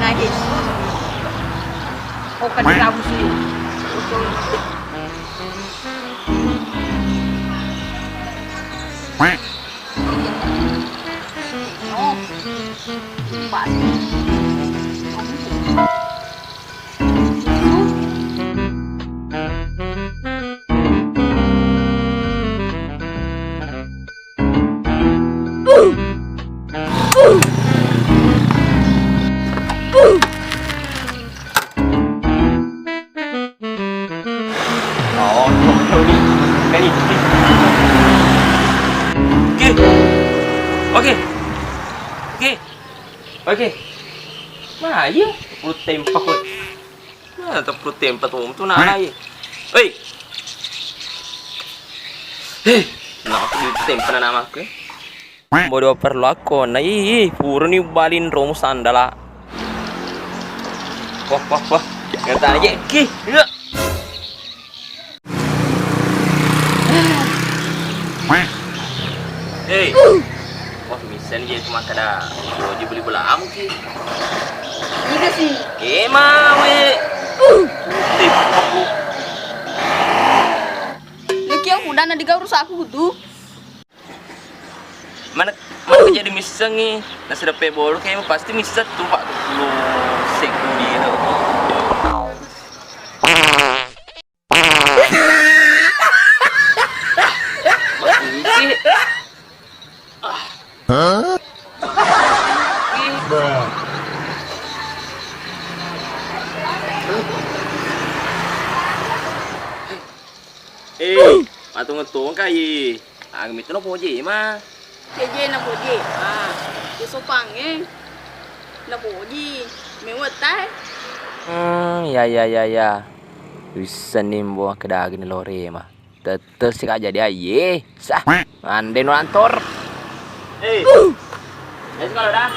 na guys. O kanilabos yun. No. Pasti. Oke. Nah, iya, perlu tempat kok. Nah, perlu tempat tuh nah iya. Hei. Nah, aku di tempat nama aku. Bodoh perlu aku. Nah, puro nih balin romo sandala. Wah. Ngerti aja, ki. Hei. Wah, misalnya dia cuma kada beli beli amu ki. Iya sih. Mawe. Tip aku. Loki yang udah nanti kau rusak aku tuh. Mana jadi misengi. Nah sudah pebol kayaknya pasti miset tuh pak lu sekudi itu. Matung-ngetung kayi. Amit no poje mah. Keje na poje. Di soppeng na poje. Mewat tay. Ya. Bisa nimbo kedagin lore mah. Tetes sih aja dia ye. Sah. Ande no antor. Ayo kalau dah.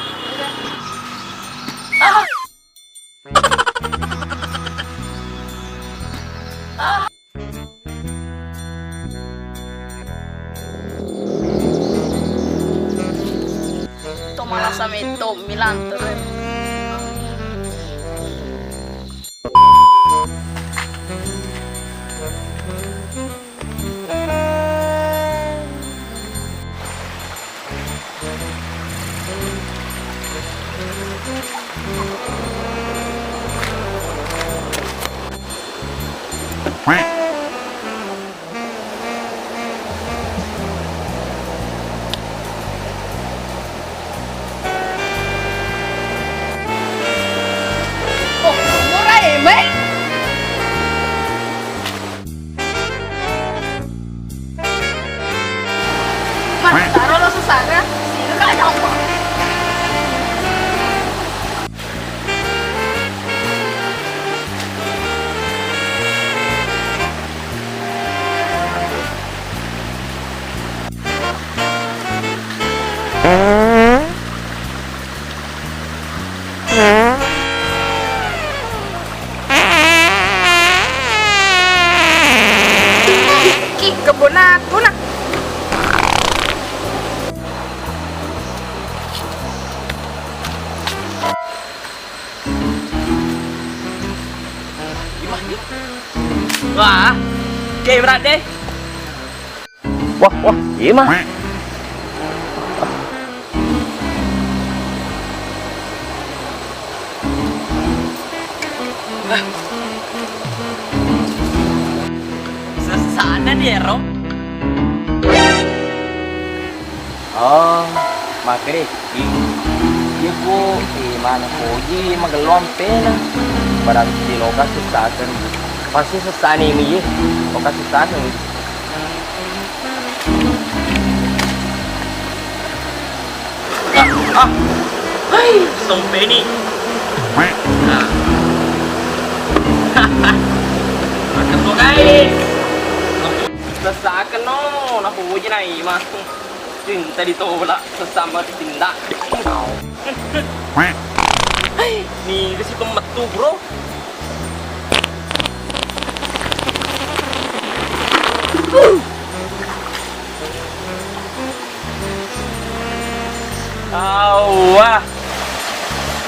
Malah sama itu Lantoro. Taruh lo susahnya, sini kan aja apa? Ki kebun aku nak. Wah, kayak berat deh. Wah, iya mah. Sesana dia, Rom. Oh, makanya ibu di mana poji magelon pena. Barang di lokasi saat pasti sesani ini ya, lokasi sana ini. Hai, sompe ini. Nah, ketemu guys. Sesakan no, nak uji nai mah. Cinta ditolak sesama tindak. Nih, di situ metu bro. Wah,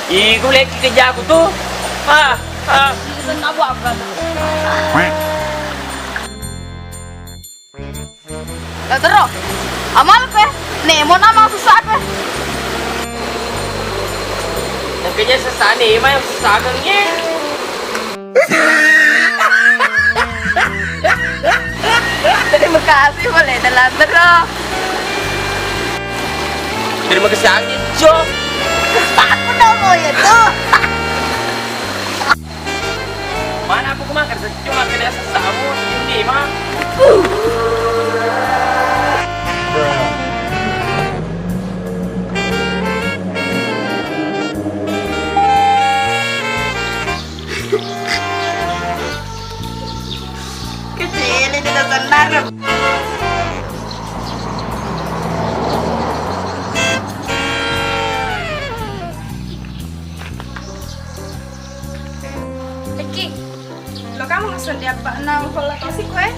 Iku lagi kerja aku tuh. Bisa tahu apa tuh? Lantoro, amal pe, nemo nama susah pe. Mungkinnya sesane mah yang susah gengnya. Terima kasih boleh dan Lantoro. Terima kasih angin, Jo. Aku dong ya tuh. Mana aku kemakan cuma kena sesamu ini mah. Kecil ini udah benar. Eki, lo kamu ngasih dia apa nang kalau kasih kue?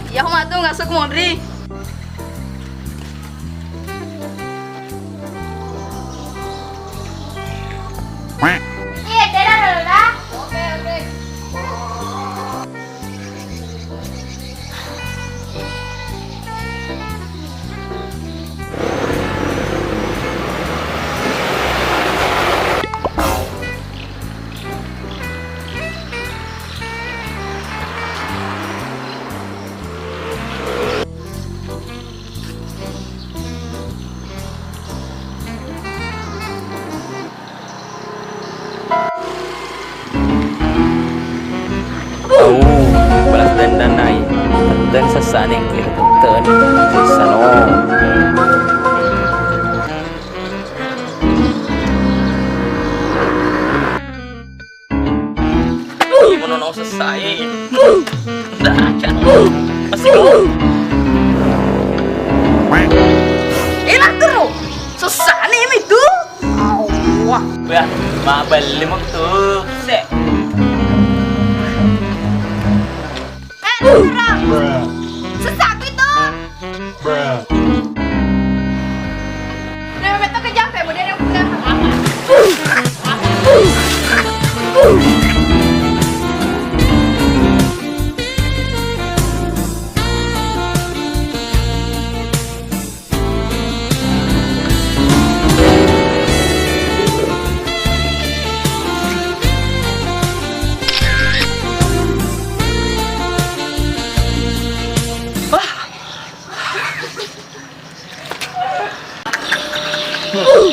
Ya aku mah tuh nggak suka mondri. Iya, dah. Oke. Balas dendam naik. Tenten sesane klik tenten. Sesano. Gimana nong selesai? Dah kan. Masih go. Lantoro, susah nih itu. Wah. Wah, mabal limok tuh. Sek. Lantoro, susah itu. Udah betul kejam ya, modern yang punya apa?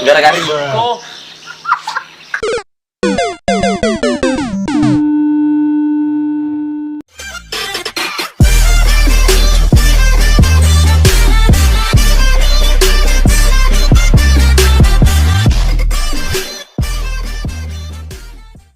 Gara-gara itu